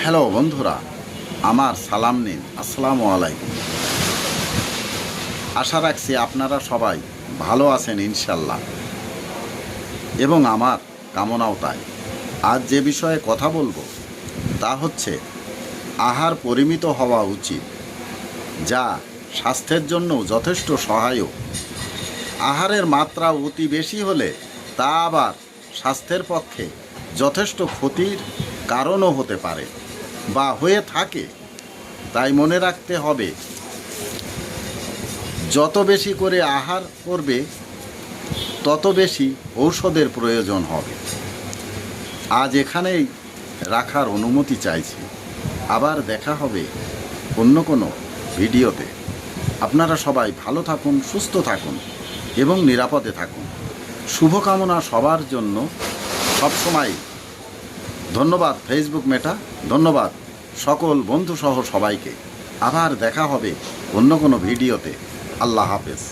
Hello বন্ধুরা, আমার সালাম নিন। আসসালামু আলাইকুম। আশা রাখছি আপনারা সবাই ভালো আছেন ইনশাল্লাহ, এবং আমার কামনাও তাই। আজ যে বিষয়ে কথা বলবো তা হচ্ছে আহার পরিমিত হওয়া উচিত, যা স্বাস্থ্যের জন্য যথেষ্ট সহায়ক। আহারের মাত্রা অতি বেশি হলে তা আবার স্বাস্থ্যের পক্ষে যথেষ্ট ক্ষতির কারণও হতে পারে বা হয়ে থাকে। তাই মনে রাখতে হবে, যত বেশি করে আহার করবে তত বেশি ঔষধের প্রয়োজন হবে। আজ এখানেই রাখার অনুমতি চাইছি। আবার দেখা হবে অন্য কোনো ভিডিওতে। আপনারা সবাই ভালো থাকুন, সুস্থ থাকুন এবং নিরাপদে থাকুন। শুভকামনা সবার জন্য সবসময়। ধন্যবাদ ফেসবুক মেটা, ধন্যবাদ সকল বন্ধুসহ সবাইকে। আবার দেখা হবে অন্য কোনো ভিডিওতে। আল্লাহ হাফেজ।